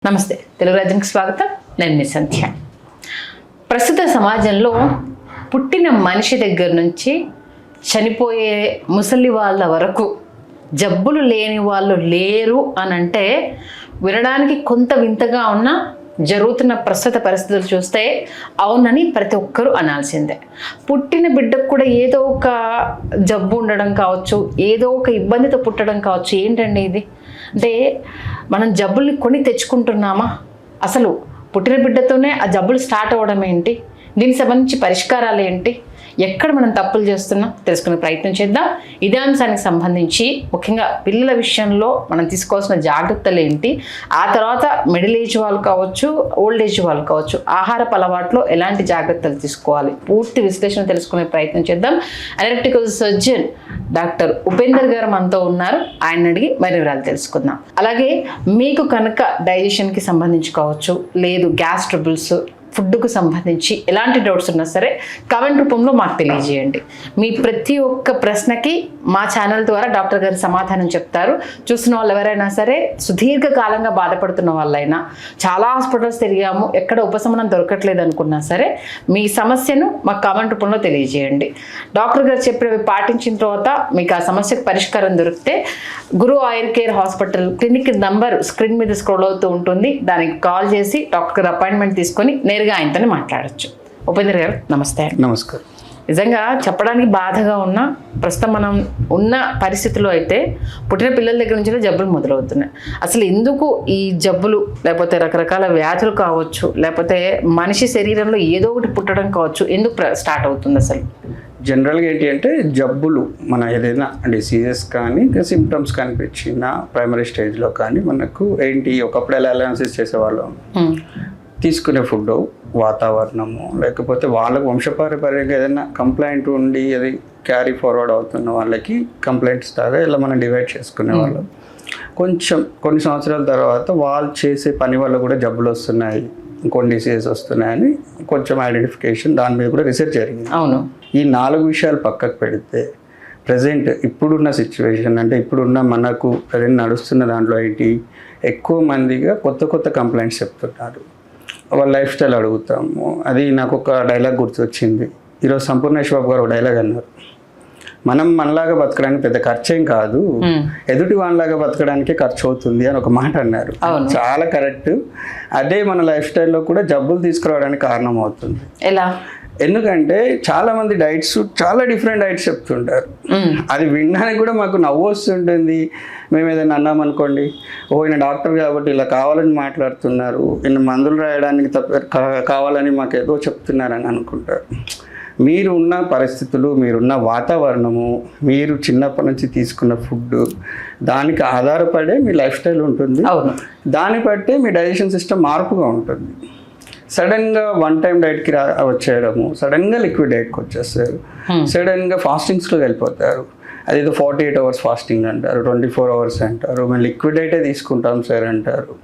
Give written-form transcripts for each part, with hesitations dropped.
నమస్తే తెలుగు రాజ్యానికి స్వాగతం. నేను మీ సంధ్య. ప్రస్తుత సమాజంలో పుట్టిన మనిషి దగ్గర నుంచి చనిపోయే ముసలి వాళ్ళ వరకు జబ్బులు లేని వాళ్ళు లేరు అని అంటే వినడానికి కొంత వింతగా ఉన్న జరుగుతున్న ప్రస్తుత పరిస్థితులు చూస్తే అవునని ప్రతి ఒక్కరూ అనాల్సిందే. పుట్టిన బిడ్డకు కూడా ఏదో ఒక జబ్బు ఉండడం కావచ్చు, ఏదో ఒక ఇబ్బందితో పుట్టడం కావచ్చు. ఏంటండి ఇది? అంటే మనం జబ్బుల్ని కొని తెచ్చుకుంటున్నామా? అసలు పుట్టిన బిడ్డతోనే ఆ జబ్బులు స్టార్ట్ అవ్వడం ఏంటి? దీనికి సంబంధించి పరిష్కారాలు ఏంటి? ఎక్కడ మనం తప్పులు చేస్తున్నాం తెలుసుకునే ప్రయత్నం చేద్దాం. ఇదే అంశానికి సంబంధించి ముఖ్యంగా పిల్లల విషయంలో మనం తీసుకోవాల్సిన జాగ్రత్తలు ఏంటి, ఆ తర్వాత మిడిల్ ఏజ్ వాళ్ళు కావచ్చు, ఓల్డ్ ఏజ్ వాళ్ళు కావచ్చు, ఆహారపు అలవాట్లో ఎలాంటి జాగ్రత్తలు తీసుకోవాలి, పూర్తి విశ్లేషణ తెలుసుకునే ప్రయత్నం చేద్దాం. అనలిటికల్ సర్జన్ డాక్టర్ ఉపేందర్ గారు మనతో ఉన్నారు. ఆయన అడిగి మరి వివరాలు తెలుసుకుందాం. అలాగే మీకు కనుక డైజెషన్కి సంబంధించి కావచ్చు, లేదు గ్యాస్ ట్రబుల్స్, ఫుడ్కు సంబంధించి ఎలాంటి డౌట్స్ ఉన్నా సరే కామెంట్ రూపంలో మాకు తెలియజేయండి. మీ ప్రతి ఒక్క ప్రశ్నకి మా ఛానల్ ద్వారా డాక్టర్ గారు సమాధానం చెప్తారు. చూస్తున్న వాళ్ళు ఎవరైనా సరే సుదీర్ఘకాలంగా బాధపడుతున్న వాళ్ళైనా, చాలా హాస్పిటల్స్ తిరిగాము ఎక్కడ ఉపశమనం దొరకట్లేదు అనుకున్నా సరే మీ సమస్యను మాకు కామెంట్ రూపంలో తెలియజేయండి. డాక్టర్ గారు చెప్పినవి పాటించిన తర్వాత మీకు ఆ సమస్యకు పరిష్కారం దొరికితే Guru Ayur care hospital clinic number screen మీద స్క్రోల్ అవుతూ ఉంటుంది. దానికి కాల్ చేసి డాక్టర్ గారు అపాయింట్మెంట్ తీసుకొని నేరుగా ఆయనతోనే మాట్లాడచ్చు. ఉపేందర్ గారు నమస్తే. నమస్కారం. నిజంగా చెప్పడానికి బాధగా ఉన్న ప్రస్తుతం మనం ఉన్న పరిస్థితిలో అయితే పుట్టిన పిల్లల దగ్గర నుంచి జబ్బులు మొదలవుతున్నాయి. అసలు ఎందుకు ఈ జబ్బులు, లేకపోతే రకరకాల వ్యాధులు కావచ్చు, లేకపోతే మనిషి శరీరంలో ఏదో ఒకటి పుట్టడం కావచ్చు, ఎందుకు స్టార్ట్ అవుతుంది అసలు? జనరల్గా ఏంటి అంటే జబ్బులు మన ఏదైనా డిసీజెస్ కానీ ఇంకా సిమ్టమ్స్ కనిపించిన ప్రైమరీ స్టేజ్లో కానీ మనకు ఏంటి, ఒకప్పుడు ఎలా అనాలిసిస్ చేసేవాళ్ళం, తీసుకునే ఫుడ్, వాతావరణము, లేకపోతే వాళ్ళకు వంశపారంపర్యంగా ఏదైనా కంప్లైంట్ ఉండి అది క్యారీ ఫార్వర్డ్ అవుతున్న వాళ్ళకి కంప్లైంట్స్ లాగా ఇలా మనం డివైడ్ చేసుకునే వాళ్ళం. కొన్ని సంవత్సరాల తర్వాత వాళ్ళు చేసే పని వల్ల కూడా జబ్బులు వస్తున్నాయి, కొన్ని డిసీజెస్ వస్తున్నాయని కొంచెం ఐడెంటిఫికేషన్, దాని మీద కూడా రీసెర్చ్ జరిగింది. అవును. ఈ 4 విషయాలు పక్కకు పెడితే ప్రజెంట్ ఇప్పుడున్న సిచ్యువేషన్ అంటే ఇప్పుడున్న మనకు ప్రజెంట్ నడుస్తున్న దాంట్లో ఏంటి, ఎక్కువ మందిగా కొత్త కంప్లైంట్స్ చెప్తున్నారు. వాళ్ళ లైఫ్ స్టైల్ అడుగుతాము. అది నాకు ఒక డైలాగ్ గుర్తొచ్చింది. ఈరోజు సంపూర్ణేష్ బాబు గారు ఒక డైలాగ్ అన్నారు, మనం మనలాగా బతకడానికి పెద్ద ఖర్చేం కాదు, ఎదుటి వాళ్ళలాగా బతకడానికే ఖర్చు అవుతుంది అని ఒక మాట అన్నారు. చాలా కరెక్ట్. అదే మన లైఫ్ స్టైల్లో కూడా జబ్బులు తీసుకురావడానికి కారణం అవుతుంది. ఎలా? ఎందుకంటే చాలా మంది డైట్స్, చాలా డిఫరెంట్ డైట్స్ చెప్తుంటారు. అది వినడానికి కూడా మాకు నవ్వు వస్తుంటుంది. మేము ఏదైనా అన్నామనుకోండి, ఈయన డాక్టర్ కాబట్టి ఇలా కావాలని మాట్లాడుతున్నారు, ఈయన మందులు రాయడానికి కావాలని మాకు ఏదో చెప్తున్నారని అనుకుంటారు. మీరు ఉన్న పరిస్థితులు, మీరున్న వాతావరణము, మీరు చిన్నప్పటి నుంచి తీసుకున్న ఫుడ్, దానికి ఆధారపడే మీ లైఫ్ స్టైల్ ఉంటుంది. దాన్ని బట్టే మీ డైజెషన్ సిస్టమ్ మార్పుగా ఉంటుంది. సడన్గా వన్ టైం డైట్కి వచ్చేయడము, సడన్గా లిక్విడ్ డైట్కి వచ్చేస్తారు, సడన్గా ఫాస్టింగ్స్లో వెళ్ళిపోతారు. అదేదో 48 hours ఫాస్టింగ్ అంటారు, 24 hours అంటారు, మేము లిక్విడ్ డైటే తీసుకుంటాం సార్ అంటారు,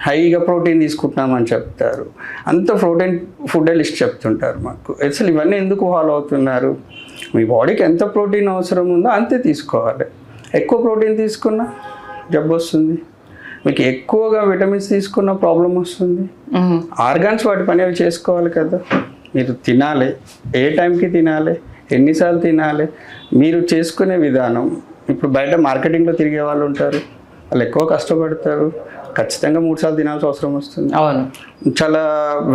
హైగా ప్రోటీన్ తీసుకుంటున్నామని చెప్తారు. అంత ప్రోటీన్ ఫుడ్డే లిస్ట్ చెప్తుంటారు మాకు. అసలు ఇవన్నీ ఎందుకు ఫాలో అవుతున్నారు? మీ బాడీకి ఎంత ప్రోటీన్ అవసరం ఉందో అంతే తీసుకోవాలి. ఎక్కువ ప్రోటీన్ తీసుకున్నా జబ్బు వస్తుంది, మీకు ఎక్కువగా విటమిన్స్ తీసుకున్న ప్రాబ్లం వస్తుంది. ఆర్గాన్స్ వాటి పని అవి చేసుకోవాలి కదా. మీరు తినాలి, ఏ టైంకి తినాలి, ఎన్నిసార్లు తినాలి, మీరు చేసుకునే విధానం. ఇప్పుడు బయట మార్కెటింగ్లో తిరిగే వాళ్ళు ఉంటారు, వాళ్ళు ఎక్కువ కష్టపడతారు, ఖచ్చితంగా 3 సార్లు తినాల్సిన అవసరం వస్తుంది. అవును. చాలా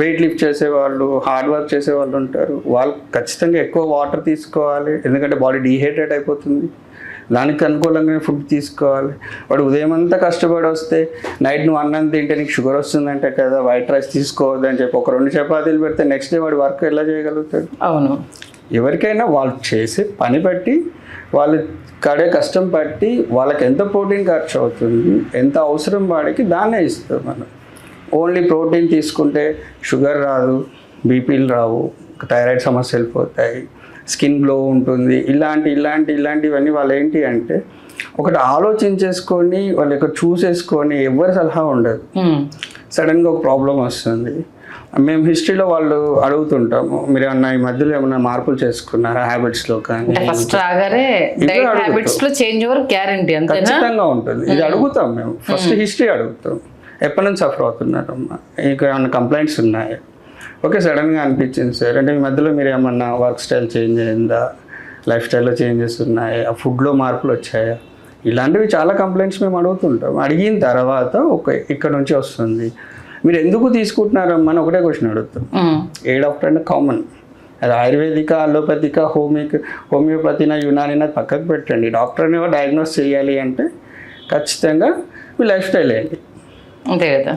వెయిట్ లిఫ్ట్ చేసేవాళ్ళు, హార్డ్ వర్క్ చేసేవాళ్ళు ఉంటారు, వాళ్ళు ఖచ్చితంగా ఎక్కువ వాటర్ తీసుకోవాలి, ఎందుకంటే బాడీ డీహైడ్రేట్ అయిపోతుంది. దానికి అనుకూలంగానే ఫుడ్ తీసుకోవాలి. వాడు ఉదయం అంతా కష్టపడి వస్తే నైట్ నువ్వు అన్నం తింటే నీకు షుగర్ వస్తుందంటే కదా, వైట్ రైస్ తీసుకోవద్దు అని చెప్పి ఒక 2 చపాతీలు పెడితే నెక్స్ట్ డే వాడు వర్క్ ఎలా చేయగలుగుతాడు? అవును. ఎవరికైనా వాళ్ళు చేసే పని బట్టి, వాళ్ళు కడే కష్టం బట్టి వాళ్ళకి ఎంత ప్రోటీన్ ఖర్చు అవుతుంది, ఎంత అవసరం వాడికి దాన్నే ఇస్తాం మనం. ఓన్లీ ప్రోటీన్ తీసుకుంటే షుగర్ రాదు, బీపీలు రావు, థైరాయిడ్ సమస్యలు పోతాయి, స్కిన్ గ్లో ఉంటుంది. ఇలాంటివన్నీ వాళ్ళు ఏంటి అంటే ఒకటి ఆలోచించేసుకొని వాళ్ళు ఇక్కడ చూసేసుకొని ఎవరి సలహా ఉండదు. సడన్గా ఒక ప్రాబ్లం వస్తుంది. మేము హిస్టరీలో వాళ్ళు అడుగుతుంటాము, మీరు ఏమన్నా ఈ మధ్యలో ఏమన్నా మార్పులు చేసుకున్నారా హ్యాబిట్స్లో కానీ? ఫస్ట్ రాగానే ఖచ్చితంగా ఉంటుంది. ఇది అడుగుతాం మేము. ఫస్ట్ హిస్టరీ అడుగుతాం, ఎప్పటి నుంచి సఫర్ అవుతున్నారమ్మా, ఇంకా ఏమైనా కంప్లైంట్స్ ఉన్నాయా? ఓకే, సడన్గా అనిపించింది సార్ అంటే ఈ మధ్యలో మీరు ఏమన్నా వర్క్ స్టైల్ చేంజ్ అయిందా, లైఫ్ స్టైల్లో చేంజెస్ ఉన్నాయా, ఫుడ్లో మార్పులు వచ్చాయా, ఇలాంటివి చాలా కంప్లైంట్స్ మేము అడుగుతుంటాం. అడిగిన తర్వాత ఓకే ఇక్కడ నుంచి వస్తుంది, మీరు ఎందుకు తీసుకుంటున్నారమ్మా అని ఒకటే క్వశ్చన్ అడుగుతాం. ఏ డాక్టర్ అంటే కామన్, అది ఆయుర్వేదిక, అలోపతిక, హోమియోపతినా, యునానినా పక్కకు పెట్టండి. డాక్టర్ని డయాగ్నోస్ చేయాలి అంటే ఖచ్చితంగా మీ లైఫ్ స్టైల్ ఏంటి. అంతే కదా.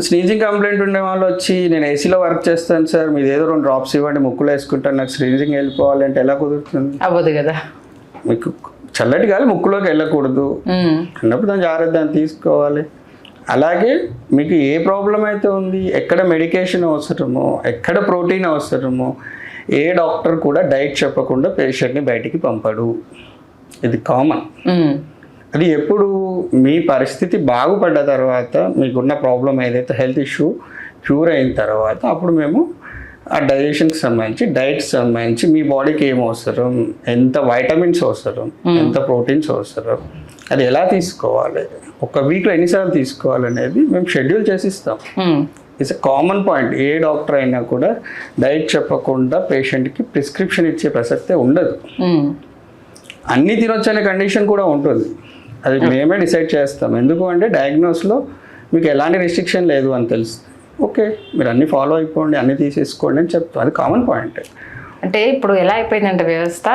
స్నీజింగ్ కంప్లైంట్ ఉండే వాళ్ళు వచ్చి నేను ఏసీలో వర్క్ చేస్తాను సార్, మీరు ఏదో 2 డ్రాప్స్ ఇవ్వండి, ముక్కులో వేసుకుంటాను, నాకు స్నీజింగ్ వెళ్ళిపోవాలంటే ఎలా కుదురుతుంది? అవ్వదు కదా. మీకు చల్లటి గాలి ముక్కులోకి వెళ్ళకూడదు అన్నప్పుడు దాని జాగ్రత్తని తీసుకోవాలి. అలాగే మీకు ఏ ప్రాబ్లం అయితే ఉంది, ఎక్కడ మెడికేషన్ అవసరమో, ఎక్కడ ప్రోటీన్ అవసరమో, ఏ డాక్టర్ కూడా డైట్ చెప్పకుండా పేషెంట్ని బయటికి పంపడు. ఇది కామన్. అది ఎప్పుడు మీ పరిస్థితి బాగుపడ్డ తర్వాత, మీకున్న ప్రాబ్లం ఏదైతే హెల్త్ ఇష్యూ క్యూర్ అయిన తర్వాత అప్పుడు మేము ఆ డైజెషన్కి సంబంధించి, డైట్కి సంబంధించి మీ బాడీకి ఏం అవసరం, ఎంత వైటమిన్స్ అవసరం, ఎంత ప్రోటీన్స్ అవసరం, అది ఎలా తీసుకోవాలి, ఒక వీక్లో ఎన్నిసార్లు తీసుకోవాలనేది మేము షెడ్యూల్ చేసి ఇస్తాం. It's a common point. A doctor అయినా కూడా డైట్ చెప్పకుండా పేషెంట్కి ప్రిస్క్రిప్షన్ ఇచ్చే ప్రసక్తే ఉండదు. అన్నీ తినొచ్చు అనే కండిషన్ కూడా ఉంటుంది, అది మేమే డిసైడ్ చేస్తాం. ఎందుకు అంటే డయాగ్నోస్లో మీకు ఎలాంటి రెస్ట్రిక్షన్ లేదు అని తెలుస్తుంది. ఓకే, మీరు అన్నీ ఫాలో అయిపోండి, అన్నీ తీసేసుకోండి అని చెప్తాం. అది కామన్ పాయింట్. అంటే ఇప్పుడు ఎలా అయిపోయిందంటే వ్యవస్థ,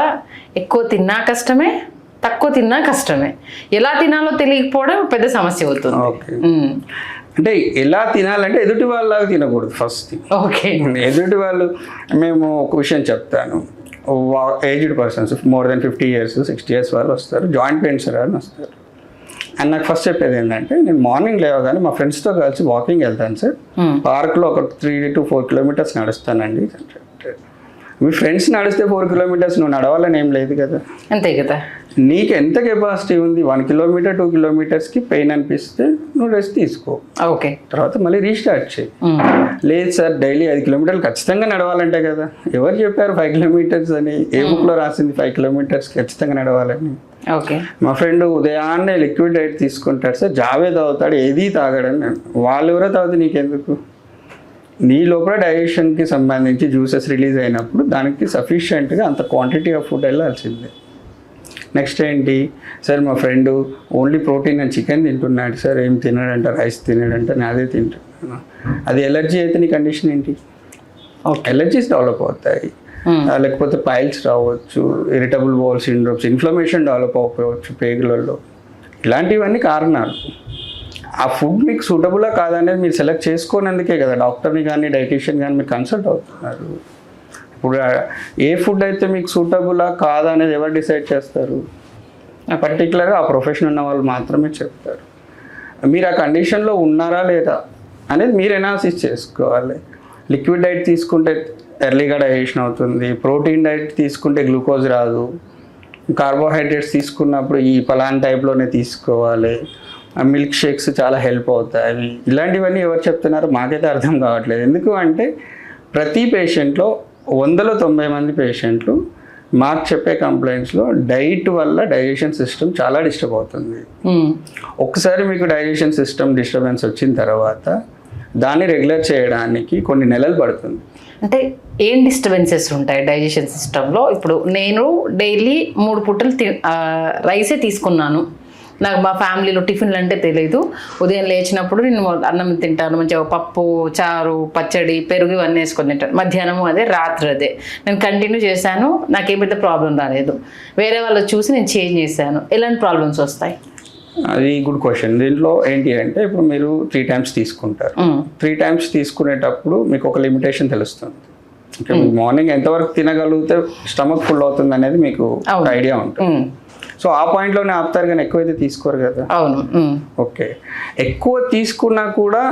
ఎక్కువ తిన్నా కష్టమే, తక్కువ తిన్నా కష్టమే, ఎలా తినాలో తెలియకపోవడం పెద్ద సమస్య అవుతుంది. ఓకే, అంటే ఎలా తినాలంటే ఎదుటి వాళ్ళలాగా తినకూడదు ఫస్ట్. ఓకే, ఎదుటి వాళ్ళు, మేము ఒక విషయం చెప్తాను. Aged persons more than 50 years 60 years వాళ్ళు వస్తారు, జాయింట్ పెయిన్స్ అని వస్తారు. అండ్ నాకు ఫస్ట్ చెప్పేది ఏంటంటే, నేను మార్నింగ్ లేవగానే మా ఫ్రెండ్స్తో కలిసి వాకింగ్ వెళ్తాను సార్, పార్క్లో ఒక 3 to 4 kilometers నడుస్తానండి. మీ ఫ్రెండ్స్ నడిస్తే 4 kilometers నువ్వు నడవాలని ఏం లేదు కదా. అంతే కదా. నీకు ఎంత కెపాసిటీ ఉంది, 1 kilometer 2 kilometersకి పెయిన్ అనిపిస్తే నువ్వు రెస్ట్ తీసుకో, ఓకే, తర్వాత మళ్ళీ రీస్టార్ట్ చేయి. లేదు సార్ డైలీ 5 kilometers ఖచ్చితంగా నడవాలంటే కదా. ఎవరు చెప్పారు 5 kilometers అని? ఏ బుక్లో రాసింది 5 kilometers ఖచ్చితంగా నడవాలని? ఓకే, మా ఫ్రెండ్ ఉదయాన్నే లిక్విడ్ డైట్ తీసుకుంటాడు సార్, జావే తాగుతాడు, ఏది తాగడని. వాళ్ళు ఎవరో తాగుతుంది నీకెందుకు? నీ లోపల డైజెషన్కి సంబంధించి జ్యూసెస్ రిలీజ్ అయినప్పుడు దానికి సఫిషియెంట్గా అంత క్వాంటిటీ ఆఫ్ ఫుడ్ వెళ్ళాల్సిందే. నెక్స్ట్ ఏంటి సార్, మా friend only protein and chicken తింటున్నాడు సార్, ఏం తినడంట, రైస్ తినడంట, నేను అదే తింటున్నాను. అది ఎలర్జీ అయితే నీ కండిషన్ ఏంటి? ఎలర్జీస్ డెవలప్ అవుతాయి, లేకపోతే పైల్స్ రావచ్చు, irritable bowel syndromes, inflammation develop అయిపోవచ్చు పేగులలో. ఇలాంటివన్నీ కారణాలు. ఆ ఫుడ్ మీకు సూటబులా కాదనేది మీరు సెలెక్ట్ చేసుకోనందుకే కదా డాక్టర్ని కానీ డైటీషియన్ కానీ మీరు కన్సల్ట్ అవుతున్నారు. ఇప్పుడు ఏ ఫుడ్ అయితే మీకు సూటబులా కాదా అనేది ఎవరు డిసైడ్ చేస్తారు? పర్టికులర్గా ఆ ప్రొఫెషన్ ఉన్న వాళ్ళు మాత్రమే చెప్తారు. మీరు ఆ కండిషన్లో ఉన్నారా లేదా అనేది మీరు ఎనాలిసిస్ చేసుకోవాలి. లిక్విడ్ డైట్ తీసుకుంటే ఎర్లీగా డైజెషన్ అవుతుంది, ప్రోటీన్ డైట్ తీసుకుంటే గ్లూకోజ్ రాదు, కార్బోహైడ్రేట్స్ తీసుకున్నప్పుడు ఈ పలానా టైప్లోనే తీసుకోవాలి, మిల్క్ షేక్స్ చాలా హెల్ప్ అవుతాయి. ఇలాంటివన్నీ ఎవరు చెప్తున్నారో మాకైతే అర్థం కావట్లేదు. ఎందుకు అంటే ప్రతి పేషెంట్లో 100లో 90 మంది పేషెంట్లు మాకు చెప్పే కంప్లైంట్స్లో డైట్ వల్ల డైజెషన్ సిస్టమ్ చాలా డిస్టర్బ్ అవుతుంది. ఒక్కసారి మీకు డైజెషన్ సిస్టమ్ డిస్టర్బెన్స్ వచ్చిన తర్వాత దాన్ని రెగ్యులర్ చేయడానికి కొన్ని నెలలు పడుతుంది. అంటే ఏం డిస్టర్బెన్సెస్ ఉంటాయి డైజెషన్ సిస్టంలో? ఇప్పుడు నేను డైలీ 3 పూటలు రైసే తీసుకున్నాను, నాకు మా ఫ్యామిలీలో టిఫిన్లు అంటే తెలియదు. ఉదయం లేచినప్పుడు నేను అన్నం తింటాను, మంచిగా పప్పు, చారు, పచ్చడి, పెరుగు ఇవన్నీ వేసుకొని తింటాను. మధ్యాహ్నం అదే, రాత్రి అదే. నేను కంటిన్యూ చేశాను, నాకేం పెద్ద ప్రాబ్లం రాలేదు. వేరే వాళ్ళు చూసి నేను చేంజ్ చేశాను. ఎలాంటి ప్రాబ్లమ్స్ వస్తాయి? అది గుడ్ క్వశ్చన్. దీంట్లో ఏంటి అంటే ఇప్పుడు మీరు 3 times తీసుకుంటారు. 3 times తీసుకునేటప్పుడు మీకు ఒక లిమిటేషన్ తెలుస్తుంది. మార్నింగ్ ఎంతవరకు తినగలిగితే స్టమక్ ఫుల్ అవుతుంది అనేది మీకు ఐడియా ఉంటుంది. సో ఆ పాయింట్లోనే ఆపుతారు కానీ ఎక్కువైతే తీసుకోరు కదా. అవును. ఓకే, ఎక్కువ తీసుకున్నా కూడా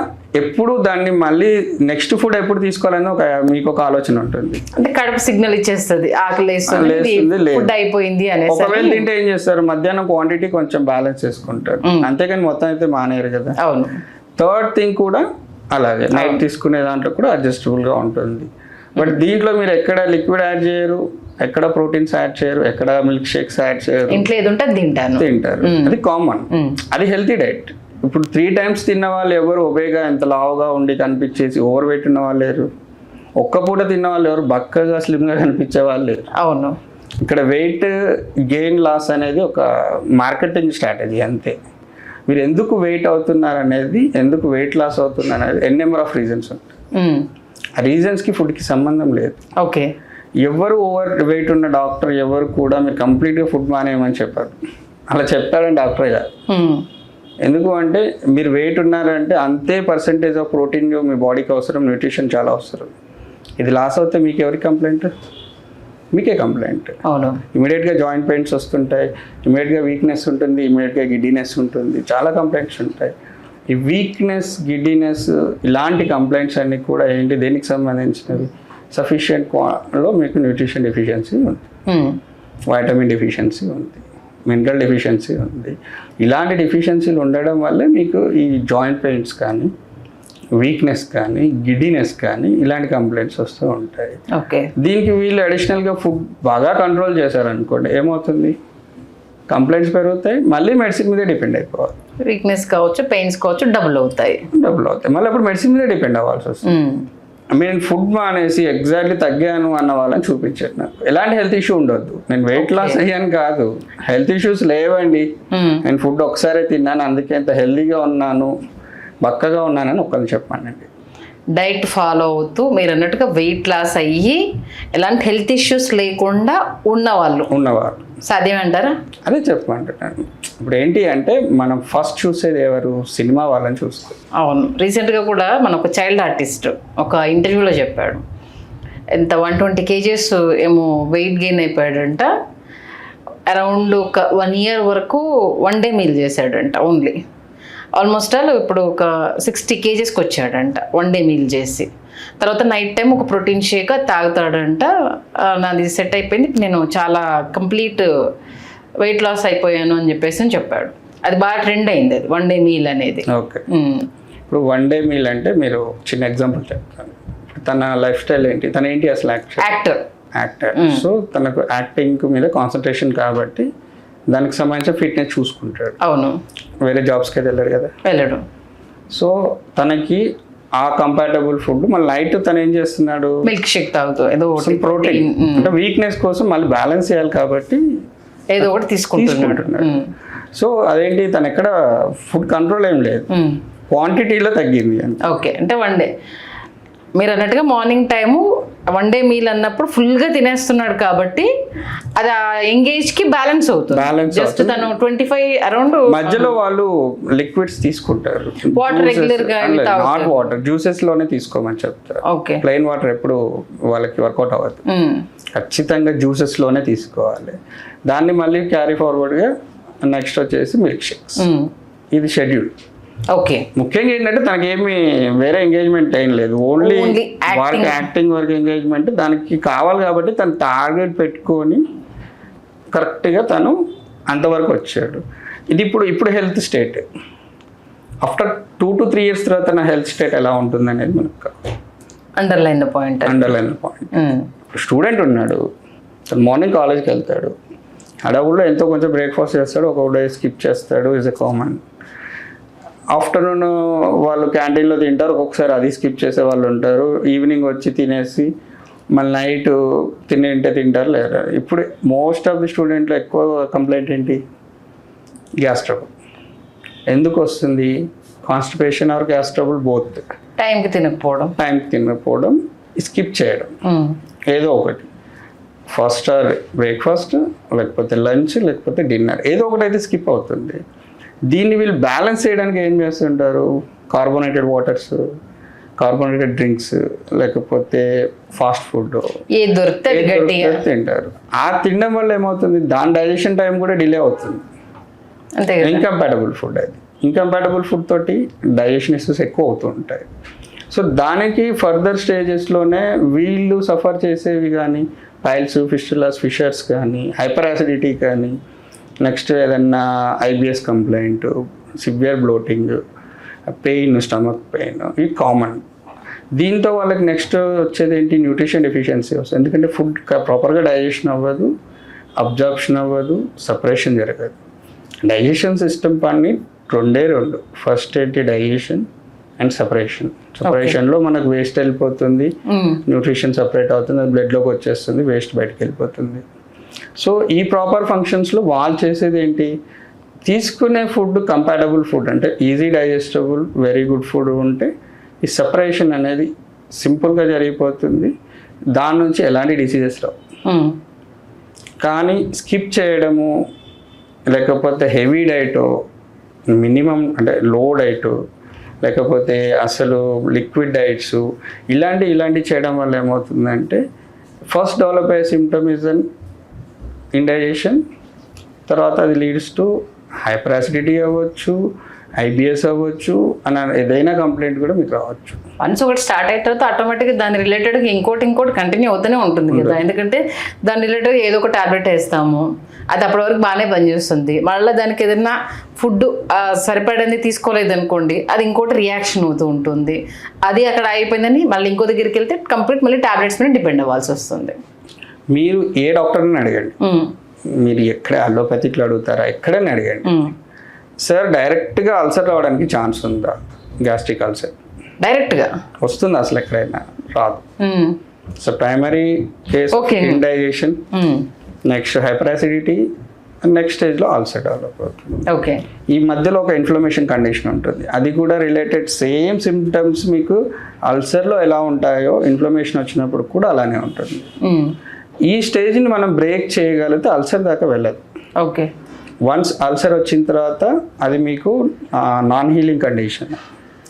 ఎప్పుడు దాన్ని మళ్ళీ నెక్స్ట్ ఫుడ్ ఎప్పుడు తీసుకోవాలని మీకు ఒక ఆలోచన ఉంటుంది. అంటే కడుపు సిగ్నల్ ఇచ్చేస్తుంది, ఆకలి ఫుడ్ అయిపోయింది అని. ఒకవేళ తింటే ఏం చేస్తారు, మధ్యాహ్నం క్వాంటిటీ కొంచెం బ్యాలెన్స్ చేసుకుంటారు, అంతేకాని మొత్తం అయితే మానేయరు కదా. అవును. థర్డ్ థింగ్ కూడా అలాగే, నైట్ తీసుకునే దాంట్లో కూడా అడ్జస్టబుల్గా ఉంటుంది. బట్ దీంట్లో మీరు ఎక్కడ లిక్విడ్ యాడ్ చేయరు, ఎక్కడ ప్రోటీన్స్ యాడ్ చేయరు, ఎక్కడ మిల్క్ షేక్స్ యాడ్ చేయరు. ఇంట్లో ఏది ఉంటే తింటారు. అది కామన్, అది హెల్తీ డైట్. ఇప్పుడు 3 times తిన్న వాళ్ళు ఎవరు ఒబేగా ఎంత లావుగా ఉండి కనిపించేసి ఓవర్ వెయిట్ ఉన్న వాళ్ళు లేరు. ఒక్క పూట తిన్న వాళ్ళు ఎవరు బక్కగా స్లిమ్గా కనిపించే వాళ్ళు లేరు. అవును. ఇక్కడ వెయిట్ గెయిన్ లాస్ అనేది ఒక మార్కెటింగ్ స్ట్రాటజీ అంతే. మీరు ఎందుకు వెయిట్ అవుతున్నారు అనేది, ఎందుకు వెయిట్ లాస్ అవుతున్నారు అనేది నెంబర్ ఆఫ్ రీజన్స్ ఉంటాయి. ఆ రీజన్స్కి ఫుడ్కి సంబంధం లేదు. ఓకే. ఎవరు ఓవర్ వెయిట్ ఉన్న డాక్టర్ ఎవరు కూడా మీరు కంప్లీట్గా ఫుడ్ మానేయమని చెప్పారు. అలా చెప్తాడని డాక్టర్ కాదు. ఎందుకు అంటే మీరు వెయిట్ ఉన్నారంటే అంతే పర్సంటేజ్ ఆఫ్ ప్రోటీన్ మీ బాడీకి అవసరం, న్యూట్రిషన్ చాలా అవసరం. ఇది లాస్ అవుతే మీకు ఎవరికి కంప్లైంట్? మీకే కంప్లైంట్. అవును. ఇమీడియట్గా జాయింట్ పెయిన్స్ వస్తుంటాయి, ఇమీడియట్గా వీక్నెస్ ఉంటుంది, ఇమీడియట్గా గిడ్డీనెస్ ఉంటుంది, చాలా కంప్లైంట్స్ ఉంటాయి. ఈ వీక్నెస్, గిడ్డీనెస్ ఇలాంటి కంప్లైంట్స్ అన్నీ కూడా ఏంటి, దేనికి సంబంధించినవి? సఫిషియెంట్ లో మీకు న్యూట్రిషన్ డెఫిషియన్సీ ఉంది, వైటమిన్ డెఫిషియన్సీ ఉంది, మినరల్ డెఫిషియన్సీ ఉంది. ఇలాంటి డెఫిషియన్సీలు ఉండడం వల్లే మీకు ఈ జాయింట్ పెయిన్స్ కానీ, వీక్నెస్ కానీ, గిడ్డీనెస్ కానీ ఇలాంటి కంప్లైంట్స్ వస్తూ ఉంటాయి. ఓకే. దీనికి వీళ్ళు అడిషనల్గా ఫుడ్ బాగా కంట్రోల్ చేశారనుకోండి, ఏమవుతుంది? కంప్లైంట్స్ పెరుగుతాయి, మళ్ళీ మెడిసిన్ మీదే డిపెండ్ అయిపోవాలి. వీక్నెస్ కావచ్చు, పెయిన్స్ కావచ్చు, డబుల్ అవుతాయి. మళ్ళీ అప్పుడు మెడిసిన్ మీదే డిపెండ్ అవ్వాల్సి వస్తుంది. నేను ఫుడ్ మానేసి ఎగ్జాక్ట్లీ తగ్గాను అన్న వాళ్ళని చూపించాను. నాకు ఎలాంటి హెల్త్ ఇష్యూ ఉండొద్దు. నేను వెయిట్ లాస్ అయ్యాను కాదు, హెల్త్ ఇష్యూస్ లేవండి, నేను ఫుడ్ ఒకసారి తిన్నాను అందుకే ఎంత హెల్తీగా ఉన్నాను, బక్కగా ఉన్నానని ఒకరిని చెప్పానండి. డైట్ ఫాలో అవుతూ మీరు అన్నట్టుగా వెయిట్ లాస్ అయ్యి ఎలాంటి హెల్త్ ఇష్యూస్ లేకుండా ఉన్నవాళ్ళు సాధ్యమంటారా? అదే చెప్పమంటున్నాను. ఇప్పుడు ఏంటి అంటే మనం ఫస్ట్ చూసేది ఎవరు? సినిమా వాళ్ళని చూస్తాం. అవును. రీసెంట్గా కూడా మన ఒక చైల్డ్ ఆర్టిస్ట్ ఒక ఇంటర్వ్యూలో చెప్పాడు, ఎంత 120 kgs ఏమో వెయిట్ గెయిన్ అయిపోయాడంట. అరౌండ్ ఒక 1 year వరకు 1 day మీల్ చేశాడంట ఓన్లీ. ఆల్మోస్ట్ ఆల్ ఇప్పుడు ఒక 60 kgsకి వచ్చాడంట 1 day మీల్ చేసి. తర్వాత నైట్ టైం ఒక ప్రోటీన్ షేక్ తాగుతాడంట. నాది సెట్ అయిపోయింది, నేను చాలా కంప్లీట్ వెయిట్ లాస్ అయిపోయాను అని చెప్పాడు. అది బాగా ట్రెండ్ అయింది, అది 1 day మీల్ అనేది. ఓకే. ఇప్పుడు 1 day మీల్ అంటే మీరు చిన్న ఎగ్జాంపుల్ చెప్తాను. తన లైఫ్ స్టైల్ ఏంటి, తన ఏంటి అసలు? యాక్టర్. సో తనకు యాక్టింగ్ మీద కాన్సన్ట్రేషన్ కాబట్టి దానికి సంబంధించిన ఫిట్నెస్ చూసుకుంటాడు. అవును. వేరే జాబ్స్కి అయితే వెళ్ళడు. సో తనకి ఆ కంపాటబుల్ ఫుడ్. మళ్ళీ నైట్ తను ఏం చేస్తున్నాడు? మిల్క్ షేక్ తాగుతూ ఏదో ప్రోటీన్, అంటే వీక్నెస్ కోసం మళ్ళీ బ్యాలెన్స్ చేయాలి కాబట్టి ఏదో ఒకటి తీసుకుంటున్నాడు. సో అదేంటి, తను ఎక్కడ ఫుడ్ కంట్రోల్ ఏం లేదు, క్వాంటిటీలో తగ్గింది. ఓకే. అంటే 1 day మీరు అన్నట్టుగా మార్నింగ్ టైము 1 day మీల్ అన్నప్పుడు ఫుల్గా తినేస్తున్నాడు కాబట్టి అది ఆ ఎంగేజ్కి బ్యాలెన్స్ అవుతుంది. జస్ట్ తను 25 అరౌండ్ మధ్యలో వాళ్ళు లిక్విడ్స్ తీసుకుంటారు. వాటర్ రెగ్యులర్గా, నాట్ వాటర్, జ్యూసెస్ లోనే తీసుకోమని చెప్తారు. ఓకే. ప్లెయిన్ వాటర్ ఎప్పుడు వాళ్ళకి వర్కౌట్ అవ్వదు, ఖచ్చితంగా జ్యూసెస్ లోనే తీసుకోవాలి. దాన్ని మళ్ళీ క్యారీ ఫార్వర్డ్గా నెక్స్ట్ వచ్చేసి మిల్క్ షేక్స్. ఇది షెడ్యూల్. ఓకే. ముఖ్యంగా ఏంటంటే తనకి ఏమి వేరే ఎంగేజ్మెంట్ ఏం లేదు, ఓన్లీ వాళ్ళకి యాక్టింగ్ వర్క్ ఎంగేజ్మెంట్ దానికి కావాలి కాబట్టి తను టార్గెట్ పెట్టుకొని కరెక్ట్గా తను అంతవరకు వచ్చాడు. ఇది ఇప్పుడు health state. After 2 to 3 years తర్వాత నా హెల్త్ స్టేట్ ఎలా ఉంటుంది అనేది మనకు అండర్లైన్ పాయింట్. స్టూడెంట్ ఉన్నాడు, తను మార్నింగ్ కాలేజ్కి వెళ్తాడు, హడావుల్లో ఎంతో కొంచెం బ్రేక్ఫాస్ట్ చేస్తాడు, ఒక డే స్కిప్ చేస్తాడు, ఈజ్ ఎ కామన్. ఆఫ్టర్నూన్ వాళ్ళు క్యాంటీన్లో తింటారు, ఒక్కొక్కసారి అది స్కిప్ చేసే వాళ్ళు ఉంటారు. ఈవినింగ్ వచ్చి తినేసి మళ్ళీ నైట్ తింటారు లేదా. ఇప్పుడు మోస్ట్ ఆఫ్ ది స్టూడెంట్లో ఎక్కువ కంప్లైంట్ ఏంటి? Gas trouble. ఎందుకు వస్తుంది? Constipation or gas trouble both. టైంకి తినకపోవడం, స్కిప్ చేయడం ఏదో ఒకటి. ఫస్ట్ ఆర్ బ్రేక్ఫాస్ట్, లేకపోతే లంచ్, లేకపోతే డిన్నర్, ఏదో ఒకటి అయితే స్కిప్ అవుతుంది. దీన్ని వీళ్ళు బ్యాలెన్స్ చేయడానికి ఏం చేస్తుంటారు? కార్బోనేటెడ్ వాటర్స్, కార్బోనేటెడ్ డ్రింక్స్, లేకపోతే ఫాస్ట్ ఫుడ్ తింటారు. ఆ తినడం వల్ల ఏమవుతుంది? దాని డైజెషన్ టైం కూడా డిలే అవుతుంది. ఇంకంపాటబుల్ ఫుడ్ అది. ఇంకంపాటబుల్ ఫుడ్ తోటి డైజెషన్ ఇష్యూస్ ఎక్కువ అవుతూ ఉంటాయి. సో దానికి ఫర్దర్ స్టేజెస్లోనే వీళ్ళు సఫర్ చేసేవి కానీ పైల్స్, ఫిస్టులాస్, ఫిషర్స్ కానీ, హైపర్ యాసిడిటీ కానీ, నెక్స్ట్ ఏదన్నా IBS complaint, severe bloating, pain, stomach pain, ఇవి కామన్. దీంతో వాళ్ళకి నెక్స్ట్ వచ్చేది ఏంటి? న్యూట్రిషన్ డెఫిషియన్సీ వస్తుంది. ఎందుకంటే ఫుడ్ ప్రాపర్గా డైజెషన్ అవ్వదు, అబ్జార్ప్షన్ అవ్వదు, సపరేషన్ జరగదు. డైజెషన్ సిస్టమ్ పని రెండు. ఫస్ట్ ఏంటి డైజెషన్ అండ్ సపరేషన్లో మనకు వేస్ట్ వెళ్ళిపోతుంది, న్యూట్రిషన్ సపరేట్ అవుతుంది, అది బ్లడ్లోకి వచ్చేస్తుంది, వేస్ట్ బయటకు వెళ్ళిపోతుంది. సో ఈ ప్రాపర్ ఫంక్షన్స్లో వాళ్ళు చేసేది ఏంటి, తీసుకునే ఫుడ్ కంపాటబుల్ ఫుడ్ అంటే easy digestible very good food ఉంటే ఈ సపరేషన్ అనేది సింపుల్గా జరిగిపోతుంది, దాని నుంచి ఎలాంటి డిసీజెస్ రావు. కానీ స్కిప్ చేయడము లేకపోతే హెవీ డైటో మినిమం అంటే లో డైటు లేకపోతే అసలు లిక్విడ్ డైట్స్ ఇలాంటి చేయడం వల్ల ఏమవుతుందంటే ఫస్ట్ డెవలప్ అయ్యే సిమ్టమ్ ఇస్ అన్ ఇండైజెషన్, తర్వాత అది లీడ్స్ టు హైపర్ యాసిడిటీ అవ్వచ్చు, ఐబిఎస్ అవ్వచ్చు అని ఏదైనా కంప్లైంట్ కూడా మీకు రావచ్చు. వన్స్ ఒకటి స్టార్ట్ అయిన తర్వాత ఆటోమేటిక్గా దాని రిలేటెడ్గా ఇంకోటి కంటిన్యూ అవుతూనే ఉంటుంది కదా, ఎందుకంటే దాని రిలేటెడ్గా ఏదో ఒక టాబ్లెట్ వేస్తాము, అది అప్పటి వరకు బాగానే పనిచేస్తుంది, మళ్ళీ దానికి ఏదైనా ఫుడ్ సరిపడింది తీసుకోలేదు అనుకోండి, అది ఇంకోటి రియాక్షన్ అవుతూ ఉంటుంది, అది అక్కడ అయిపోయిందని మళ్ళీ ఇంకో దగ్గరికి వెళ్తే కంప్లీట్ మళ్ళీ టాబ్లెట్స్ మీద డిపెండ్ అవ్వాల్సి వస్తుంది. మీరు ఏ డాక్టర్ని అడగండి, మీరు ఎక్కడ అలోపతిక్లో అడుగుతారా ఎక్కడని అడగండి, సార్ డైరెక్ట్గా అల్సర్ రావడానికి ఛాన్స్ ఉందా, గ్యాస్ట్రిక్ అల్సర్ డైరెక్ట్గా వస్తుంది అసలు ఎక్కడైనా రాదు. So primary case indigestion, next hyper acidity, next స్టేజ్లో అల్సర్ డెవలప్ అవుతుంది. ఓకే, ఈ మధ్యలో ఒక ఇన్ఫ్లమేషన్ కండిషన్ ఉంటుంది, అది కూడా రిలేటెడ్ సేమ్ సిమ్టమ్స్ మీకు అల్సర్లో ఎలా ఉంటాయో ఇన్ఫ్లమేషన్ వచ్చినప్పుడు కూడా అలానే ఉంటుంది. ఈ స్టేజ్ని మనం బ్రేక్ చేయగలిగితే అల్సర్ దాకా వెళ్ళదు. ఓకే, వన్స్ అల్సర్ వచ్చిన తర్వాత అది మీకు non healing condition.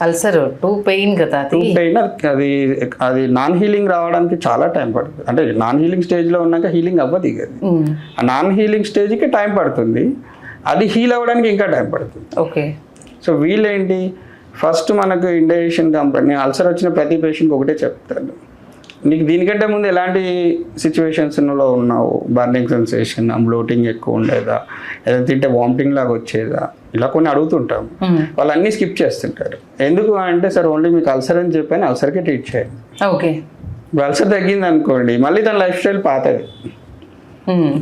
Ulcer two pain కదా, పెయిన్ అది నాన్ హీలింగ్ రావడానికి చాలా టైం పడుతుంది. అంటే నాన్ హీలింగ్ స్టేజ్లో ఉన్నాక హీలింగ్ అవ్వదు, ఇక ఆ నాన్ హీలింగ్ స్టేజ్కి టైం పడుతుంది, అది హీల్ అవ్వడానికి ఇంకా టైం పడుతుంది. ఓకే, సో వీళ్ళేంటి ఫస్ట్ మనకు ఇండైజెషన్ కంప్లైంట్, నేను అల్సర్ వచ్చిన ప్రతి పేషెంట్కి ఒకటే చెప్తాను, నీకు దీనికంటే ముందు ఎలాంటి సిచ్యువేషన్స్లో ఉన్నావు, బర్నింగ్ సెన్సేషన్, బ్లోటింగ్ ఎక్కువ ఉండేదా, ఏదైనా తింటే వామిటింగ్ లాగా వచ్చేదా, ఇలా కొన్ని అడుగుతుంటాం, వాళ్ళు అన్నీ స్కిప్ చేస్తుంటారు. ఎందుకు అంటే సార్ ఓన్లీ మీకు అల్సర్ అని చెప్పని అల్సర్కే ట్రీట్ చేయండి. ఓకే, అల్సర్ తగ్గింది అనుకోండి మళ్ళీ తన లైఫ్ స్టైల్ పాతది,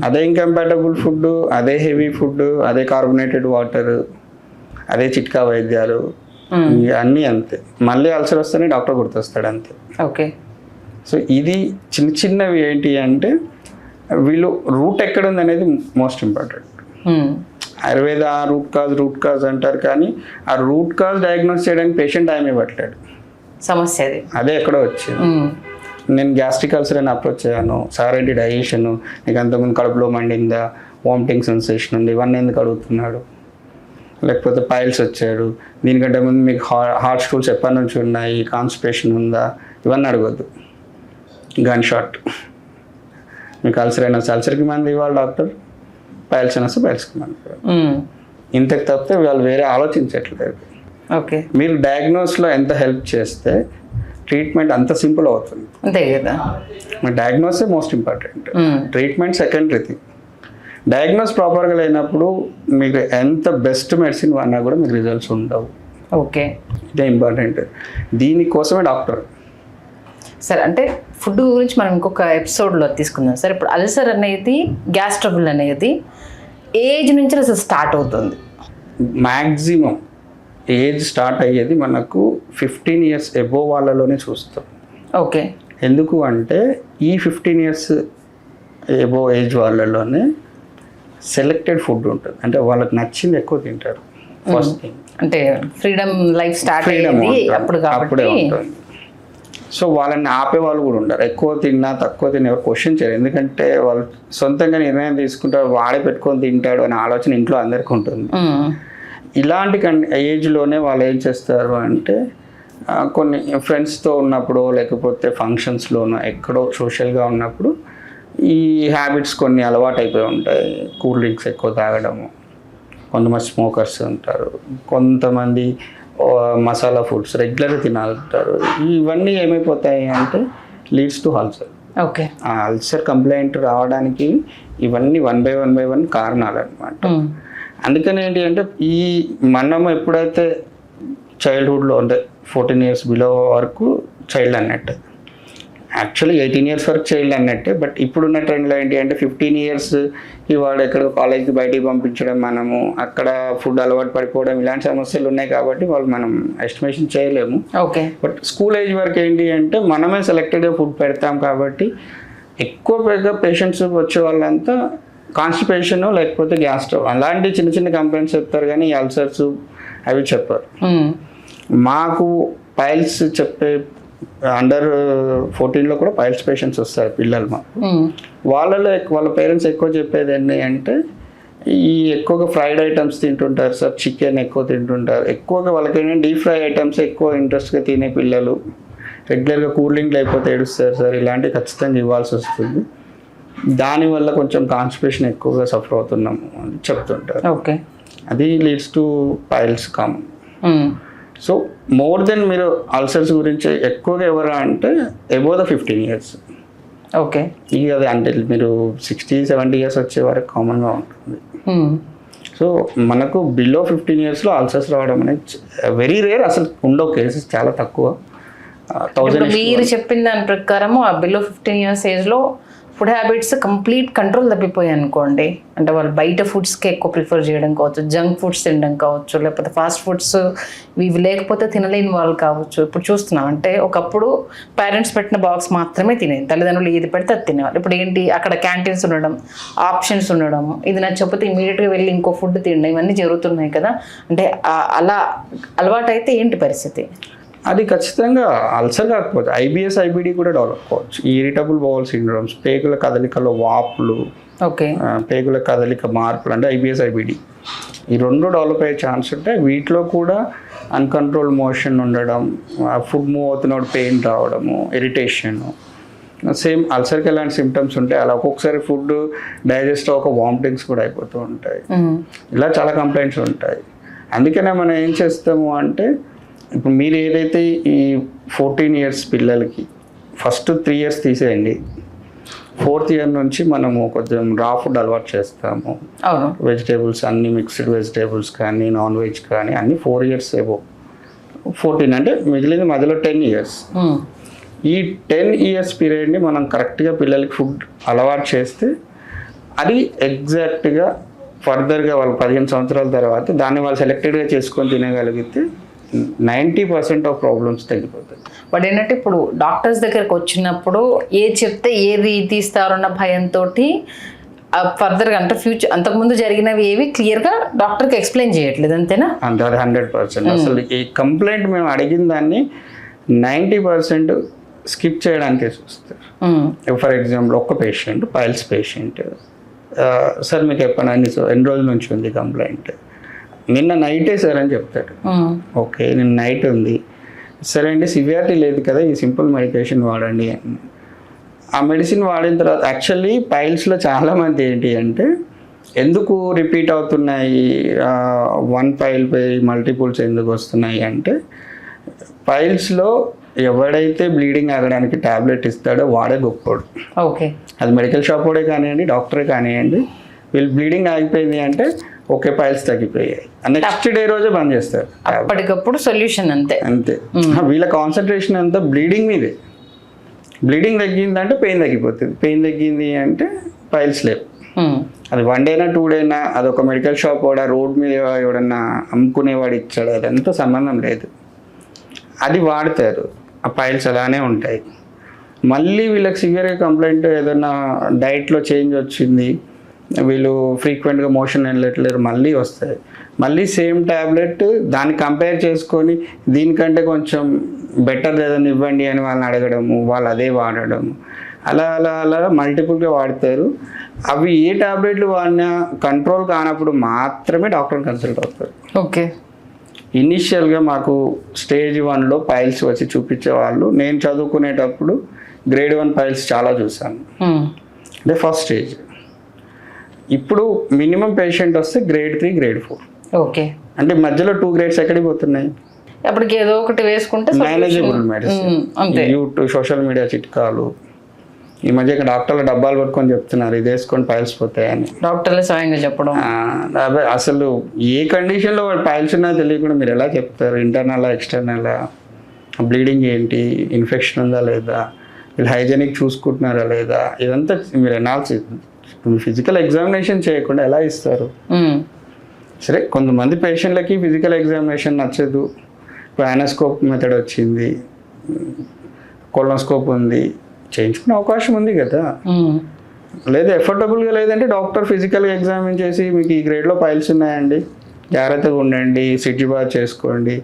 అదే ఇంకంపాటబుల్ ఫుడ్, అదే హెవీ ఫుడ్, అదే కార్బోనేటెడ్ వాటర్, అదే చిట్కా వైద్యాలు, అన్నీ అంతే. మళ్ళీ అల్సర్ వస్తేనే డాక్టర్ గుర్తొస్తాడు అంతే. ఓకే, సో ఇది చిన్నవి ఏంటి అంటే వీళ్ళు రూట్ ఎక్కడ ఉంది అనేది most important. Ayurveda root cause అంటారు, కానీ ఆ రూట్ కాజ్ డయాగ్నోస్ చేయడానికి పేషెంట్ టైం ఇవ్వట్లేడు, సమస్య అదే ఎక్కడో వచ్చింది. నేను గ్యాస్ట్రిక్ అల్సర్ అని అప్రోచ్ అయ్యాను, సార్ ఏంటి డైజెషన్, నీకు అంతకుముందు కడుపులో మండిందా, వామిటింగ్ సెన్సేషన్ ఉంది, ఇవన్నీ ఎందుకు అడుగుతున్నాడు, లేకపోతే పైల్స్ వచ్చాడు, దీనికంటే ముందు మీకు హార్ట్ స్టూల్స్ ఎప్పటి నుంచి ఉన్నాయి, కాన్స్టిపేషన్ ఉందా, ఇవన్నీ అడగొద్దు. గన్ షాట్, మీకు అల్సర్ అయినా అల్సర్కి మంది ఇవ్వాలి డాక్టర్, పైల్స్ అయినా పైల్స్కి మంది, ఇంతకు తప్పితే వాళ్ళు వేరే ఆలోచించట్లేదు. ఓకే, మీరు డయాగ్నోస్లో ఎంత హెల్ప్ చేస్తే ట్రీట్మెంట్ అంత సింపుల్ అవుతుంది, అంతే కదా. డయాగ్నోసే most important, treatment secondary thing. Diagnosis ప్రాపర్గా లేనప్పుడు మీకు ఎంత బెస్ట్ మెడిసిన్ అన్నా కూడా మీకు రిజల్ట్స్ ఉండవు. ఓకే, ఇదే ఇంపార్టెంట్, దీనికోసమే డాక్టర్. సార్ అంటే ఫుడ్ గురించి మనం ఇంకొక ఎపిసోడ్లో తీసుకుందాం సార్. ఇప్పుడు అల్సర్ అనేది, గ్యాస్ ట్రబుల్ అనేది ఏజ్ నుంచి అసలు స్టార్ట్ అవుతుంది? మ్యాక్సిమం ఏజ్ స్టార్ట్ అయ్యేది మనకు 15 years అబోవ్ వాళ్ళలోనే చూస్తాం. ఓకే, ఎందుకు అంటే ఈ 15 years అబోవ్ ఏజ్ వాళ్ళలోనే సెలెక్టెడ్ ఫుడ్ ఉంటుంది, అంటే వాళ్ళకి నచ్చింది ఎక్కువ తింటారు. ఫస్ట్ థింగ్ అంటే ఫ్రీడమ్ లైఫ్ స్టార్ట్ అయ్యేది అప్పుడే ఉంటుంది. సో వాళ్ళని ఆపే వాళ్ళు కూడా ఉండరు, ఎక్కువ తిన్నా తక్కువ తిన్నా ఎవరు క్వశ్చన్ చేయరు, ఎందుకంటే వాళ్ళు సొంతంగా నిర్ణయం తీసుకుంటారు, వాడే పెట్టుకొని తింటాడు అనే ఆలోచన ఇంట్లో అందరికీ ఉంటుంది. ఇలాంటి ఏజ్లోనే వాళ్ళు ఏం చేస్తారు అంటే కొన్ని ఫ్రెండ్స్తో ఉన్నప్పుడు లేకపోతే ఫంక్షన్స్లోనో ఎక్కడో సోషల్గా ఉన్నప్పుడు ఈ హ్యాబిట్స్ కొన్ని అలవాటు అయిపోయి ఉంటాయి. కూల్ డ్రింక్స్ ఎక్కువ తాగడము, కొంతమంది స్మోకర్స్ ఉంటారు, కొంతమంది మసాలా ఫుడ్స్ రెగ్యులర్గా తినాలంటారు. ఇవన్నీ ఏమైపోతాయి అంటే లీడ్స్ టు అల్సర్. ఓకే, ఆ అల్సర్ కంప్లైంట్ రావడానికి ఇవన్నీ వన్ బై వన్ కారణాలు అనమాట. అందుకని ఏంటి అంటే ఈ మనం ఎప్పుడైతే చైల్డ్హుడ్లో అంటే 14 years బిలో వరకు చైల్డ్ అన్నట్టు, యాక్చువల్లీ 18 years వరకు చేయాలి అన్నట్టే. బట్ ఇప్పుడున్న ట్రెండ్లో ఏంటి అంటే 15 years వాడు ఎక్కడ కాలేజ్కి బయటికి పంపించడం, మనము అక్కడ ఫుడ్ అలవాటు పడిపోవడం, ఇలాంటి సమస్యలు ఉన్నాయి కాబట్టి వాళ్ళు మనం ఎస్టిమేషన్ చేయలేము. ఓకే. బట్ స్కూల్ ఏజ్ వరకు ఏంటి అంటే మనమే సెలెక్టెడ్గా ఫుడ్ పెడతాం కాబట్టి ఎక్కువ పేషెంట్స్ వచ్చే వాళ్ళంతా కాన్స్టిపేషన్ లేకపోతే గ్యాస్ స్టవ్ అలాంటి చిన్న చిన్న కంప్లైంట్స్ చెప్తారు, కానీ అల్సర్స్ అవి చెప్పారు. మాకు పైల్స్ చెప్పే అండర్ 14 కూడా పైల్స్ పేషెంట్స్ వస్తారు పిల్లలు మాకు. వాళ్ళ పేరెంట్స్ ఎక్కువ చెప్పేది ఏంటి అంటే ఈ ఎక్కువగా ఫ్రైడ్ ఐటమ్స్ తింటుంటారు సార్, చికెన్ ఎక్కువ తింటుంటారు, ఎక్కువగా వాళ్ళకి ఏంటంటే డీప్ ఫ్రై ఐటమ్స్ ఎక్కువ ఇంట్రెస్ట్గా తినే పిల్లలు, రెగ్యులర్గా కూల్ డ్రింక్ లేకపోతే ఏడుస్తారు సార్, ఇలాంటివి ఖచ్చితంగా ఇవ్వాల్సి వస్తుంది. దానివల్ల కొంచెం కాన్స్టిపేషన్ ఎక్కువగా సఫర్ అవుతున్నాము అని చెప్తుంటారు. ఓకే. అది leads to piles common. So more than మీరు అల్సర్స్ గురించి ఎక్కువగా ఎవరు అంటే అబోవ్ ద 15 years. ఓకే. ఇక అది అంటే మీరు 60-70 years వచ్చే వరకు కామన్గా ఉంటుంది. సో మనకు బిలో 15 yearsలో అల్సర్స్ రావడం అనేది వెరీ రేర్, అసలు ఉండవు కేసెస్, చాలా తక్కువ. మీరు చెప్పిన దాని ప్రకారం ఆ బిలో 15 years ఏజ్లో ఫుడ్ హ్యాబిట్స్ కంప్లీట్ కంట్రోల్ తప్పిపోయాయి అనుకోండి, అంటే వాళ్ళు బయట ఫుడ్స్కి ఎక్కువ ప్రిఫర్ చేయడం కావచ్చు, జంక్ ఫుడ్స్ తినడం కావచ్చు, లేకపోతే ఫాస్ట్ ఫుడ్స్ ఇవి లేకపోతే తినలేని వాళ్ళు కావచ్చు. ఇప్పుడు చూస్తున్నాం అంటే ఒకప్పుడు పేరెంట్స్ పెట్టిన బాక్స్ మాత్రమే తినేది, తల్లిదండ్రులు ఏది పెడితే అది తినేవాళ్ళు. ఇప్పుడు ఏంటి అక్కడ క్యాంటీన్స్ ఉండడం, ఆప్షన్స్ ఉండడం, ఇది నచ్చకపోతే ఇమీడియట్గా వెళ్ళి ఇంకో ఫుడ్ తినడం, ఇవన్నీ జరుగుతున్నాయి కదా. అంటే అలా అలవాటు అయితే ఏంటి పరిస్థితి? అది ఖచ్చితంగా అల్సర్ కాకపోతే IBS IBD కూడా డెవలప్ కావచ్చు. ఈ ఇరిటబుల్ బౌల్ సిండ్రోమ్స్, పేగుల కదలికలో వాపులు, ఓకే, పేగుల కదలిక మార్పులు అంటే IBS IBD, ఈ రెండు డెవలప్ అయ్యే ఛాన్స్ ఉంటాయి. వీటిలో కూడా అన్కంట్రోల్ మోషన్ ఉండడం, ఫుడ్ మూవ్ అవుతున్నప్పుడు పెయిన్ రావడము, ఇరిటేషన్, సేమ్ అల్సర్కి ఎలాంటి సిమ్టమ్స్ ఉంటాయి అలా ఒక్కొక్కసారి ఫుడ్ డైజెస్ట్ అవ్వక వామిటింగ్స్ కూడా అయిపోతూ ఉంటాయి. ఇలా చాలా కంప్లైంట్స్ ఉంటాయి. అందుకనే మనం ఏం చేస్తాము అంటే ఇప్పుడు మీరు ఏదైతే ఈ 14 years పిల్లలకి ఫస్ట్ 3 years తీసేయండి, 4th year నుంచి మనము కొంచెం రా ఫుడ్ అలవాటు చేస్తాము. వెజిటేబుల్స్ అన్ని మిక్స్డ్ వెజిటేబుల్స్ కానీ నాన్ వెజ్ కానీ అన్ని 4 years ఏవో, 14 అంటే మిగిలింది మధ్యలో 10 years. ఈ 10 years పీరియడ్ని మనం కరెక్ట్గా పిల్లలకి ఫుడ్ అలవాటు చేస్తే అది ఎగ్జాక్ట్గా ఫర్దర్గా వాళ్ళు 15 సంవత్సరాల తర్వాత దాన్ని వాళ్ళు సెలెక్టెడ్గా చేసుకొని తినగలిగితే 90% ఆఫ్ ప్రాబ్లమ్స్ తగ్గిపోతాయి. బట్ ఏంటంటే ఇప్పుడు డాక్టర్స్ దగ్గరకు వచ్చినప్పుడు ఏది చెప్తే ఏది తీస్తారన్న భయంతో ఫర్దర్గా అంటే ఫ్యూచర్ అంతకుముందు జరిగినవి ఏవి క్లియర్గా డాక్టర్కి ఎక్స్ప్లెయిన్ చేయట్లేదు, అంతేనా? అంతే, అది 100%. అసలు ఈ కంప్లైంట్ మేము అడిగిన దాన్ని 90% స్కిప్ చేయడానికే చూస్తారు. ఫర్ ఎగ్జాంపుల్ ఒక పేషెంట్, పైల్స్ పేషెంట్, సార్ మీకు ఎన్ని రోజుల నుంచి ఉంది కంప్లైంట్, నిన్న నైటే సార్ అని చెప్తాడు. ఓకే, నిన్న నైట్ ఉంది, సరే అండి సివియారిటీ లేదు కదా, ఈ సింపుల్ మెడికేషన్ వాడండి. ఆ మెడిసిన్ వాడిన తర్వాత యాక్చువల్లీ పైల్స్లో చాలామంది ఏంటి అంటే ఎందుకు రిపీట్ అవుతున్నాయి, 1 pile పై మల్టిపుల్స్ ఎందుకు వస్తున్నాయి అంటే పైల్స్లో ఎవడైతే బ్లీడింగ్ ఆగడానికి టాబ్లెట్ ఇస్తాడో వాడే గొప్పోడు. ఓకే, అది మెడికల్ షాప్ వాడే కానివ్వండి, డాక్టరే కానివ్వండి, వీళ్ళు బ్లీడింగ్ ఆగిపోయింది అంటే ఓకే పైల్స్ తగ్గిపోయాయి, నెక్స్ట్ డే రోజే బంద్ చేస్తారు, అప్పటికప్పుడు సొల్యూషన్ అంతే. వీళ్ళ కాన్సన్ట్రేషన్ అంతా బ్లీడింగ్ మీదే. బ్లీడింగ్ తగ్గిందంటే పెయిన్ తగ్గిపోతుంది, పెయిన్ తగ్గింది అంటే పైల్స్ లేవు. అది 1 day 2 day అది ఒక మెడికల్ షాప్ వాడా, రోడ్ మీద ఎవడన్నా అమ్ముకునేవాడు ఇచ్చాడు, అదంతా సంబంధం లేదు, అది వాడతారు, ఆ పైల్స్ అలానే ఉంటాయి. మళ్ళీ వీళ్ళకి సివియర్గా కంప్లైంట్ ఏదైనా డైట్లో చేంజ్ వచ్చింది, వీళ్ళు ఫ్రీక్వెంట్గా మోషన్ వెళ్ళట్లేరు, మళ్ళీ వస్తాయి, మళ్ళీ సేమ్ ట్యాబ్లెట్ దాన్ని కంపేర్ చేసుకొని దీనికంటే కొంచెం బెటర్ ఏదైనా ఇవ్వండి అని వాళ్ళని అడగడము, వాళ్ళు అదే వాడడము, అలా అలా అలా మల్టిపుల్గా వాడతారు. అవి ఏ ట్యాబ్లెట్లు వాడినా కంట్రోల్ కానప్పుడు మాత్రమే డాక్టర్ని కన్సల్ట్ అవుతారు. ఓకే, ఇనిషియల్గా మాకు స్టేజ్ 1లో పైల్స్ వచ్చి చూపించే వాళ్ళు, నేను చదువుకునేటప్పుడు grade 1 పైల్స్ చాలా చూసాను, అంటే ఫస్ట్ స్టేజ్. ఇప్పుడు మినిమం పేషెంట్ వస్తే grade 3 grade 4. ఓకే, అంటే మధ్యలో 2 grades ఎక్కడికి పోతున్నాయి, అప్పటికి ఏదో ఒకటి వేసుకుంటే manageable medicine, YouTube social media చిట్కాలు, ఈ మధ్య డాక్టర్లు డబ్బాలు పట్టుకొని చెప్తున్నారు ఇది వేసుకొని పైల్స్ పోతాయని, డాక్టర్లు స్వయంగా చెప్పడం. అసలు ఏ కండిషన్లో పైల్స్ ఉన్నా తెలియకుండా మీరు ఎలా చెప్తారు, ఇంటర్నల్ ఎక్స్టర్నల్, బ్లీడింగ్ ఏంటి, ఇన్ఫెక్షన్ ఉందా లేదా, వీళ్ళు హైజెనిక్ చూసుకుంటున్నారా లేదా, ఇదంతా మీరు ఎనాలిసిస్. ఫిజికల్ ఎగ్జామినేషన్ చేయకుండా ఎలా ఇస్తారు? సరే, కొంతమంది పేషెంట్లకి ఫిజికల్ ఎగ్జామినేషన్ నచ్చదు. ఇప్పుడు యానోస్కోప్ మెథడ్ వచ్చింది, కొలోనోస్కోప్ ఉంది, చేయించుకునే అవకాశం ఉంది కదా. లేదా ఎఫోర్డబుల్గా లేదంటే డాక్టర్ ఫిజికల్గా ఎగ్జామిన్ చేసి మీకు ఈ గ్రేడ్లో పైల్స్ ఉన్నాయండి, జాగ్రత్తగా ఉండండి, సిటీ బాత్ చేసుకోండి,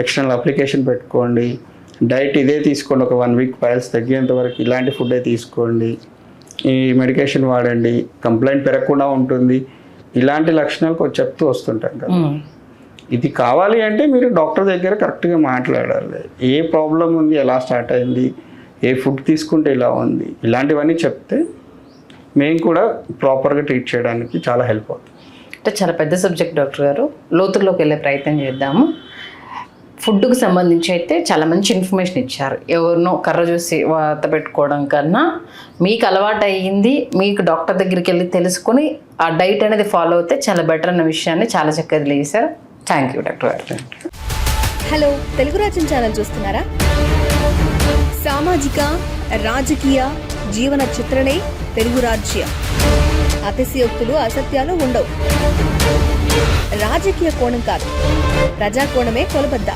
ఎక్స్టర్నల్ అప్లికేషన్ పెట్టుకోండి, డైట్ ఇదే తీసుకోండి, ఒక 1 వీక్ పైల్స్ తగ్గేంత వరకు ఇలాంటి ఫుడ్డే తీసుకోండి, ఈ మెడికేషన్ వాడండి, కంప్లైంట్ పెరగకుండా ఉంటుంది, ఇలాంటి లక్షణాలు చెప్తూ వస్తుంటాం కదా. ఇది కావాలి అంటే మీరు డాక్టర్ దగ్గర కరెక్ట్గా మాట్లాడాలి. ఏ ప్రాబ్లం ఉంది, ఎలా స్టార్ట్ అయింది, ఏ ఫుడ్ తీసుకుంటే ఇలా ఉంది, ఇలాంటివన్నీ చెప్తే మేము కూడా ప్రాపర్గా ట్రీట్ చేయడానికి చాలా హెల్ప్ అవుతుంది. అంటే చాలా పెద్ద సబ్జెక్ట్ డాక్టర్ గారు, లోతుల్లోకి వెళ్ళే ప్రయత్నం చేద్దాము. ఫుడ్కి సంబంధించి అయితే చాలా మంచి ఇన్ఫర్మేషన్ ఇచ్చారు. ఎవరినో కర్ర చూసి వాత పెట్టుకోవడం కన్నా మీకు అలవాటు అయ్యింది, మీకు డాక్టర్ దగ్గరికి వెళ్ళి తెలుసుకొని ఆ డైట్ అనేది ఫాలో అవుతే చాలా బెటర్ అన్న విషయాన్ని చాలా చక్కగా తెలియజేశారు. థ్యాంక్ యూ డాక్టర్ గారు. హలో, తెలుగు రాజ్యం ఛానల్ చూస్తున్నారా? సామాజిక, రాజకీయ, జీవన చిత్రణే తెలుగు రాజ్యం. అతిశయోక్తులు, అసత్యాలు ఉండవు. రాజకీయ కోణం కాదు, ప్రజా కోణమే కొలబద్ద.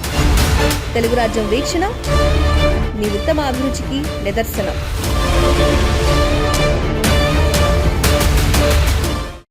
తెలుగు రాజ్యం వీక్షణ మీ ఉత్తమ అభిరుచికి నిదర్శనం.